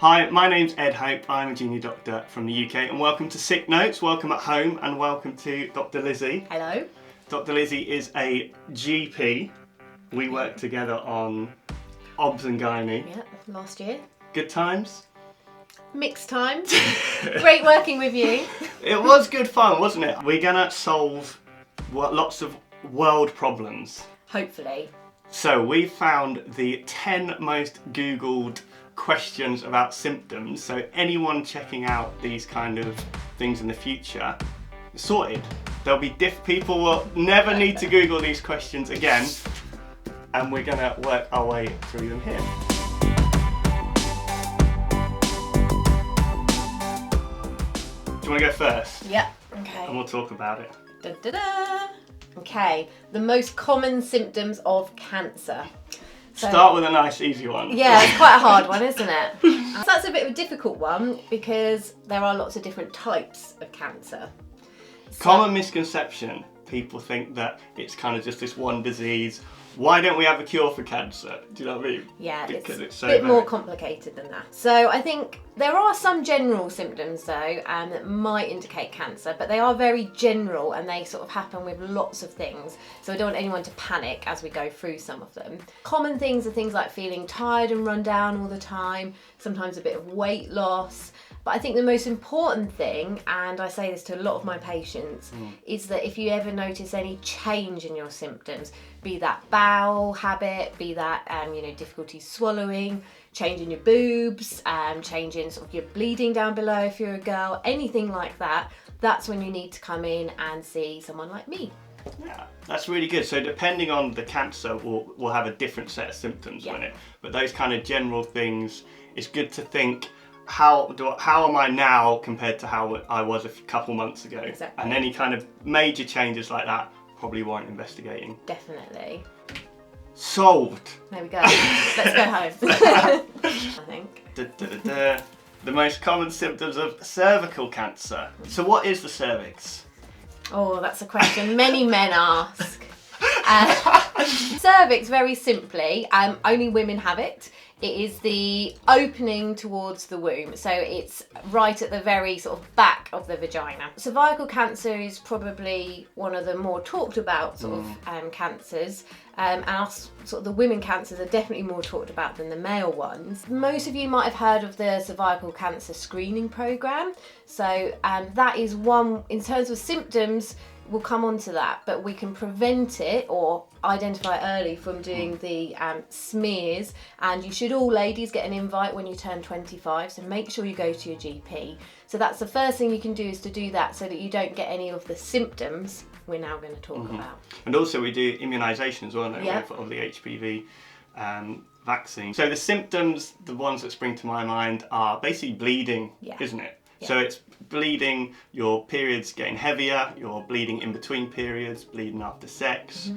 Hi, my name's Ed Hope. I'm a junior doctor from the UK, and welcome to Sick Notes. Welcome at home, and welcome to Dr. Lizzie. Hello. Dr. Lizzie is a GP. We worked together on OBS and Gynae. Yeah, last year. Good times? Mixed times. Great working with you. It was good fun, wasn't it? We're gonna solve lots of world problems. Hopefully. So we found the 10 most Googled questions about symptoms. So anyone checking out these kind of things in the future, sorted. There'll be people will never need to Google these questions again, and we're gonna work our way through them here. Do you want to go first? Yeah. Okay. And we'll talk about it. Da, da, da. Okay. The most common symptoms of cancer. So, start with a nice easy one. Yeah, it's quite a hard one, isn't it? So that's a bit of a difficult one because there are lots of different types of cancer. Common misconception. People think that it's kind of just this one disease. Why don't we have a cure for cancer? Do you know what I mean? Yeah, because it's so a bit more complicated than that. So I think there are some general symptoms though that might indicate cancer, but they are very general and they sort of happen with lots of things. So I don't want anyone to panic as we go through some of them. Common things are things like feeling tired and run down all the time, sometimes a bit of weight loss. But I think the most important thing, and I say this to a lot of my patients, is that if you ever notice any change in your symptoms, be that bowel habit, be that difficulty swallowing, change in your boobs, change in sort of your bleeding down below if you're a girl, anything like that, that's when you need to come in and see someone like me. Yeah, that's really good. So depending on the cancer, we'll have a different set of symptoms in it. But those kind of general things, it's good to think, how am I now compared to how I was a couple months ago? Exactly. And any kind of major changes like that probably warrant investigating. Definitely. Solved. There we go. Let's go home. I think. The most common symptoms of cervical cancer. So what is the cervix? Oh, that's a question many men ask. Cervix, very simply, only women have it. It is the opening towards the womb, so it's right at the very sort of back of the vagina. Cervical cancer is probably one of the more talked about sort of cancers, and sort of the women cancers are definitely more talked about than the male ones. Most of you might have heard of the cervical cancer screening program, so that is one, in terms of symptoms, we'll come on to that, but we can prevent it or identify early from doing the smears, and you should all ladies get an invite when you turn 25, so make sure you go to your GP. So that's the first thing you can do, is to do that so that you don't get any of the symptoms we're now going to talk about. And also we do immunisation as well, don't we, of the HPV vaccine. So the symptoms, the ones that spring to my mind, are basically bleeding, isn't it? Yeah. So it's bleeding, your periods getting heavier, you're bleeding in between periods, bleeding after sex,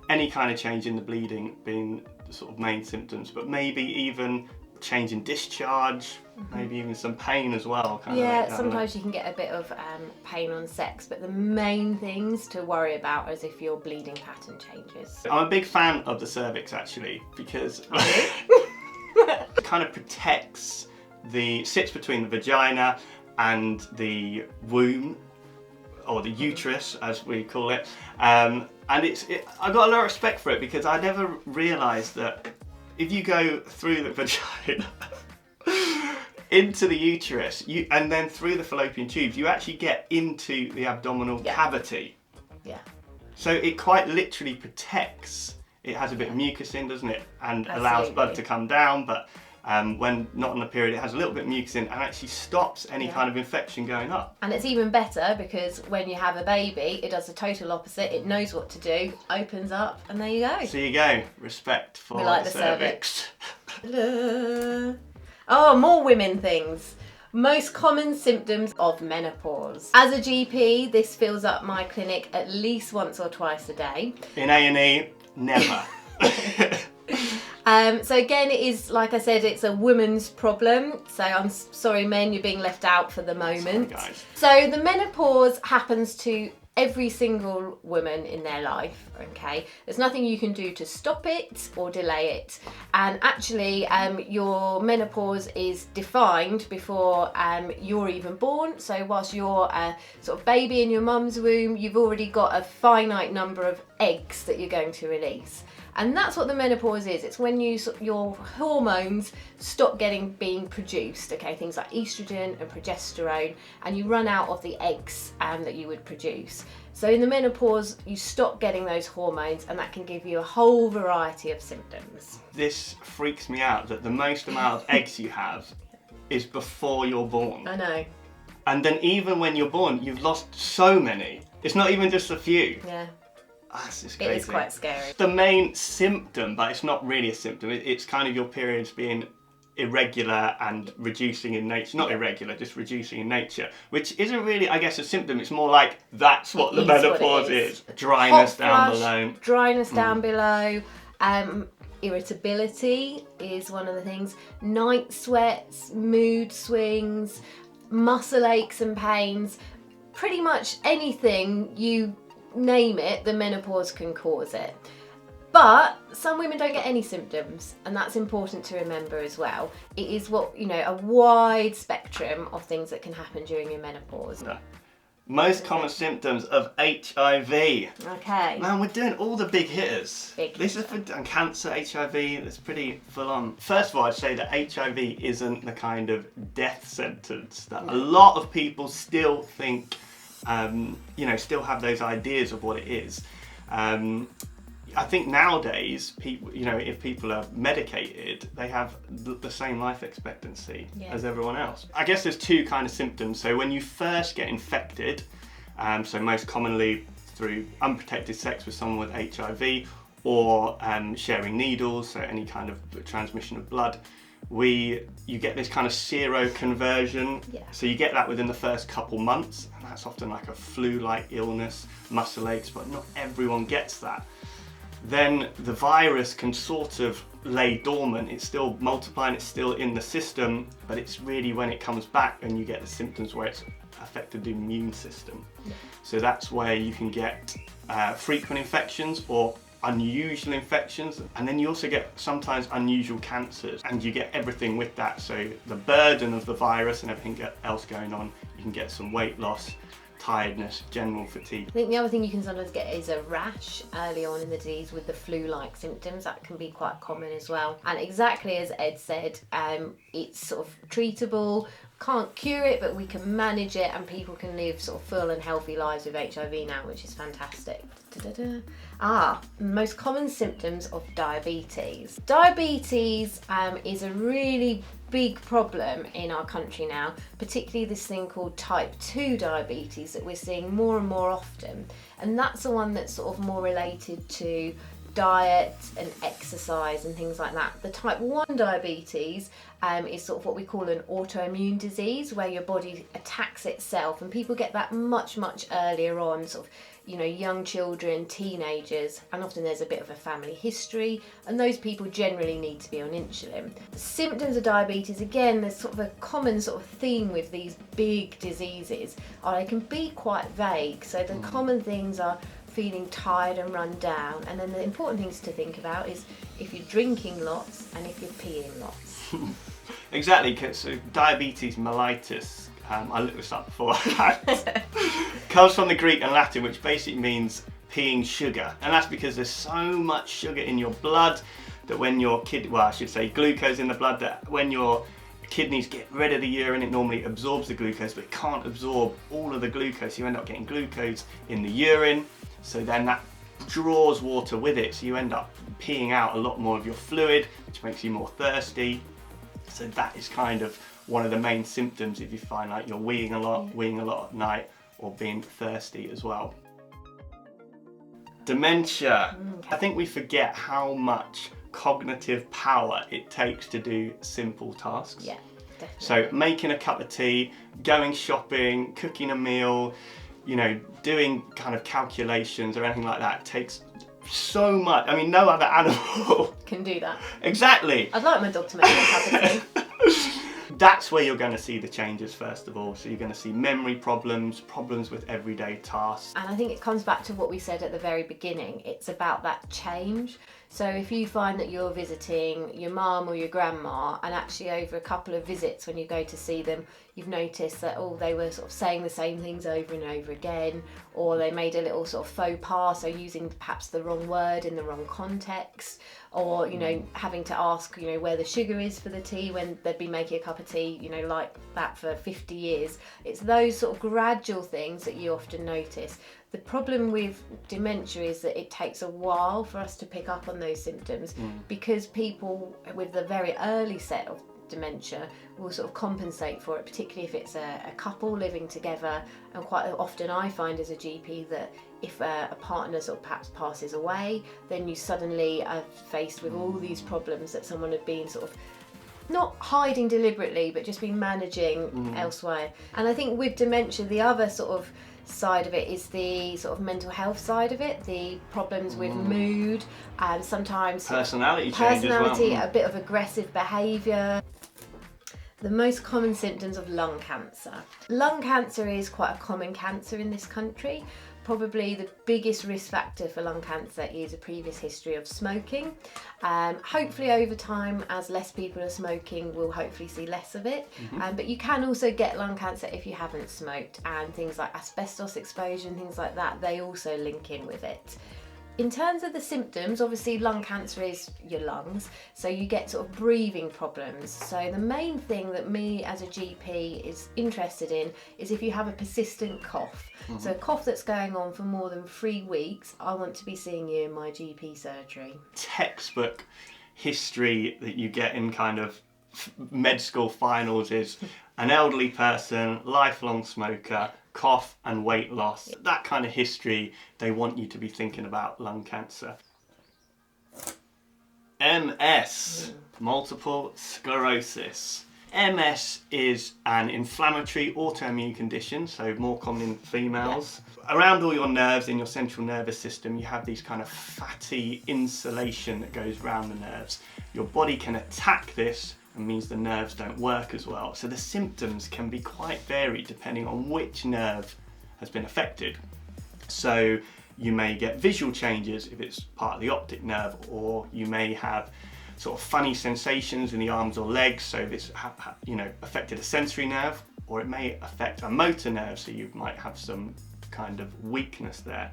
any kind of change in the bleeding being the sort of main symptoms, but maybe even change in discharge, maybe even some pain as well. Sometimes you can get a bit of pain on sex, but the main things to worry about is if your bleeding pattern changes. I'm a big fan of the cervix actually, because it kind of protects sits between the vagina and the womb, or the uterus as we call it, and I've got a lot of respect for it, because I never realised that if you go through the vagina into the uterus and then through the fallopian tubes, you actually get into the abdominal cavity. Yeah. So it quite literally protects. It has a bit of mucus in, doesn't it, and allows blood to come down, but when not on the period, it has a little bit of mucus in and actually stops any kind of infection going up. And it's even better because when you have a baby, it does the total opposite. It knows what to do, opens up, and there you go. So you go. Respect for the cervix. Oh, more women things. Most common symptoms of menopause. As a GP, this fills up my clinic at least once or twice a day. In A&E, never. So again, it is, like I said, it's a woman's problem. So I'm sorry, men, you're being left out for the moment. Sorry, guys. So the menopause happens to every single woman in their life, okay? There's nothing you can do to stop it or delay it. And actually, your menopause is defined before you're even born. So whilst you're a sort of baby in your mum's womb, you've already got a finite number of eggs that you're going to release. And that's what the menopause is. It's when your hormones stop being produced, okay? Things like estrogen and progesterone, and you run out of the eggs that you would produce. So in the menopause, you stop getting those hormones, and that can give you a whole variety of symptoms. This freaks me out that the most amount of eggs you have is before you're born. I know. And then even when you're born, you've lost so many. It's not even just a few. Yeah. That's just crazy. It is quite scary. The main symptom, but it's not really a symptom, it's kind of your periods being irregular and reducing in nature. Not irregular, just reducing in nature, which isn't really, I guess, a symptom. It's more like that's what the menopause is. Dryness down below. Dryness down below. Irritability is one of the things. Night sweats, mood swings, muscle aches and pains. Pretty much anything you name it, the menopause can cause it. But some women don't get any symptoms, and that's important to remember as well. It is a wide spectrum of things that can happen during your menopause. Most common symptoms of HIV. Okay. Man, we're doing all the big hitters. This is for cancer, HIV, that's pretty full on. First of all, I'd say that HIV isn't the kind of death sentence that a lot of people still think, still have those ideas of what it is. I think nowadays, people, if people are medicated, they have the same life expectancy as everyone else. I guess there's two kind of symptoms. So when you first get infected, so most commonly through unprotected sex with someone with HIV, or sharing needles, so any kind of transmission of blood, you get this kind of seroconversion. So you get that within the first couple months, and that's often like a flu-like illness, muscle aches, but not everyone gets that. Then the virus can sort of lay dormant. It's still multiplying, it's still in the system, but it's really when it comes back and you get the symptoms where it's affected the immune system. So that's where you can get frequent infections or unusual infections, and then you also get sometimes unusual cancers, and you get everything with that. So the burden of the virus and everything else going on, you can get some weight loss, tiredness, general fatigue. I think the other thing you can sometimes get is a rash early on in the disease with the flu-like symptoms. That can be quite common as well. And exactly as Ed said, it's sort of treatable. Can't cure it, but we can manage it, and people can live sort of full and healthy lives with HIV now, which is fantastic. Most common symptoms of diabetes. Diabetes is a really big problem in our country now, particularly this thing called type 2 diabetes that we're seeing more and more often. And that's the one that's sort of more related to diet and exercise and things like that. The type 1 diabetes is sort of what we call an autoimmune disease, where your body attacks itself, and people get that much earlier on, sort of young children, teenagers, and often there's a bit of a family history, and those people generally need to be on insulin. The symptoms of diabetes, again, there's sort of a common sort of theme with these big diseases, they can be quite vague. So the common things are feeling tired and run down, and then the important things to think about is if you're drinking lots and if you're peeing lots. Exactly, so diabetes mellitus, I looked this up before, comes from the Greek and Latin, which basically means peeing sugar, and that's because there's so much sugar in your blood that when your glucose in the blood, that when your kidneys get rid of the urine, it normally absorbs the glucose, but it can't absorb all of the glucose. You end up getting glucose in the urine, so then that draws water with it, so you end up peeing out a lot more of your fluid, which makes you more thirsty. So that is kind of one of the main symptoms if you find like you're weeing a lot at night, or being thirsty as well. Dementia. I think we forget how much cognitive power it takes to do simple tasks. Yeah, definitely. So making a cup of tea, going shopping, cooking a meal, doing kind of calculations or anything like that takes so much. I mean, no other animal can do that. Exactly. I'd like my dog to make me a cup of tea. that's where you're going to see the changes first of all. So you're going to see memory problems, problems with everyday tasks. And I think it comes back to what we said at the very beginning. It's about that change. So if you find that you're visiting your mum or your grandma, and actually over a couple of visits when you go to see them, you've noticed that they were sort of saying the same things over and over again, or they made a little sort of faux pas, so using perhaps the wrong word in the wrong context, or having to ask where the sugar is for the tea when they'd been making a cup of tea like that for 50 years. It's those sort of gradual things that you often notice. The problem with dementia is that it takes a while for us to pick up on those symptoms, because people with the very early set of dementia will sort of compensate for it, particularly if it's a couple living together. And quite often I find as a GP that if a partner sort of perhaps passes away, then you suddenly are faced with all these problems that someone had been sort of not hiding deliberately, but just been managing elsewhere. And I think with dementia, the other sort of side of it is the sort of mental health side of it, the problems with mood and sometimes personality change as well. A bit of aggressive behaviour. The most common symptoms of lung cancer. Lung cancer is quite a common cancer in this country. Probably the biggest risk factor for lung cancer is a previous history of smoking. Hopefully over time, as less people are smoking, we'll hopefully see less of it. But you can also get lung cancer if you haven't smoked, and things like asbestos exposure and things like that, they also link in with it. In terms of the symptoms, obviously lung cancer is your lungs, so you get sort of breathing problems. So the main thing that me as a GP is interested in is if you have a persistent cough. So a cough that's going on for more than 3 weeks, I want to be seeing you in my GP surgery. Textbook history that you get in kind of med school finals is an elderly person, lifelong smoker, cough and weight loss. That kind of history, they want you to be thinking about lung cancer. MS, multiple sclerosis. MS is an inflammatory autoimmune condition, so more common in females. Around all your nerves in your central nervous system, you have these kind of fatty insulation that goes around the nerves. Your body can attack this, and means the nerves don't work as well. So the symptoms can be quite varied depending on which nerve has been affected. So you may get visual changes if it's part of the optic nerve, or you may have sort of funny sensations in the arms or legs, so if it's affected a sensory nerve, or it may affect a motor nerve, so you might have some kind of weakness there.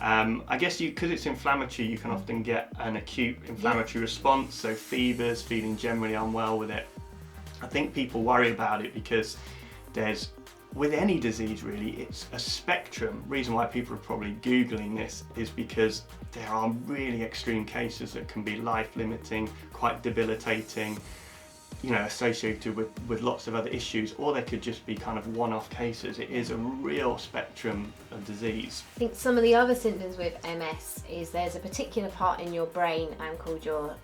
I guess because it's inflammatory, you can often get an acute inflammatory response, so fevers, feeling generally unwell with it. I think people worry about it because with any disease really, it's a spectrum. The reason why people are probably Googling this is because there are really extreme cases that can be life-limiting, quite debilitating, associated with lots of other issues, or they could just be kind of one-off cases. It is a real spectrum of disease. I think some of the other symptoms with MS is there's a particular part in your brain called your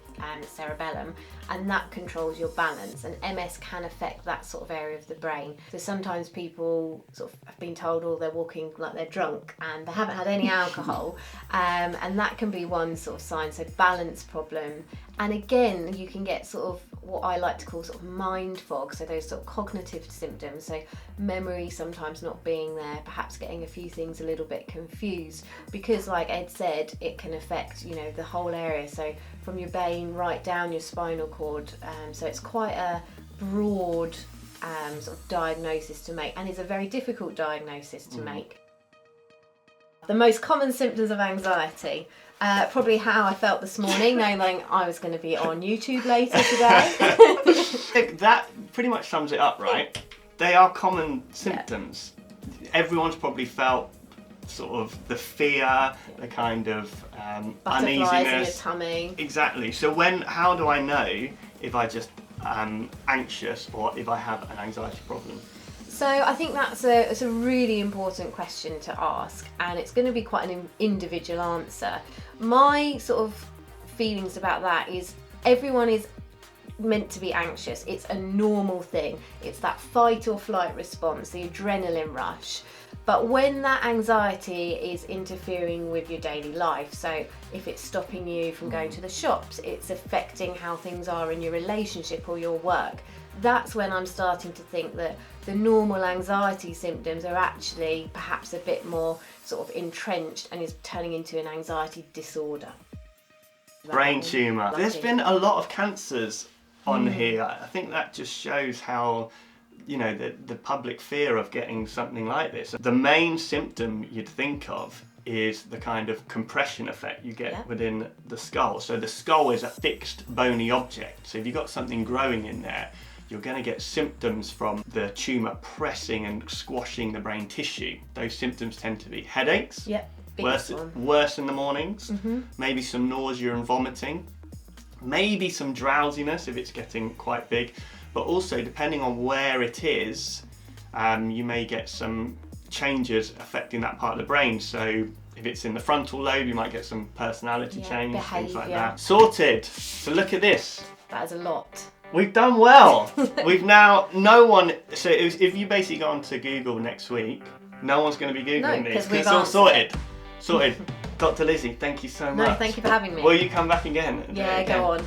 cerebellum, and that controls your balance, and MS can affect that sort of area of the brain. So sometimes people sort of have been told, they're walking like they're drunk and they haven't had any alcohol, and that can be one sort of sign, so balance problem. And again, you can get sort of what I like to call sort of mind fog, so those sort of cognitive symptoms, so memory sometimes not being there, perhaps getting a few things a little bit confused, because like Ed said, it can affect the whole area, so from your brain right down your spinal cord, so it's quite a broad sort of diagnosis to make, and it's a very difficult diagnosis to make. The most common symptoms of anxiety. Probably how I felt this morning, knowing I was going to be on YouTube later today. That pretty much sums it up, right? They are common symptoms. Everyone's probably felt sort of the fear, the kind of Butterflies in your uneasiness. tummy. Exactly. So how do I know if I just am anxious or if I have an anxiety problem? So I think it's a really important question to ask, and it's going to be quite an individual answer. My sort of feelings about that is everyone is meant to be anxious. It's a normal thing. It's that fight or flight response, the adrenaline rush. But when that anxiety is interfering with your daily life, so if it's stopping you from going to the shops, it's affecting how things are in your relationship or your work, that's when I'm starting to think that the normal anxiety symptoms are actually perhaps a bit more sort of entrenched and is turning into an anxiety disorder. Brain tumour. There's been a lot of cancers on here. I think that just shows how, you know, the public fear of getting something like this. The main symptom you'd think of is the kind of compression effect you get within the skull. So the skull is a fixed bony object. So if you've got something growing in there, you're going to get symptoms from the tumour pressing and squashing the brain tissue. Those symptoms tend to be headaches, worse in the mornings, maybe some nausea and vomiting, maybe some drowsiness if it's getting quite big, but also depending on where it is, you may get some changes affecting that part of the brain. So if it's in the frontal lobe, you might get some personality change, things like that. Sorted. So look at this. That is a lot. We've done well. We've now, no one, so if you basically go onto Google next week, no one's going to be Googling this, because it's all sorted. Sorted. Dr. Lizzie, thank you so much. No, thank you for having me. Will you come back again? Yeah, go on.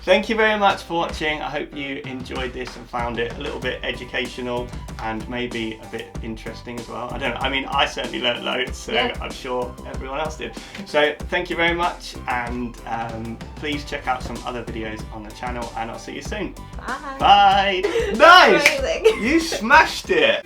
Thank you very much for watching. I hope you enjoyed this and found it a little bit educational and maybe a bit interesting as well. I don't know, I mean, I certainly learned loads, so I'm sure everyone else did. So thank you very much, and please check out some other videos on the channel, and I'll see you soon. Bye. Bye. Nice! You smashed it!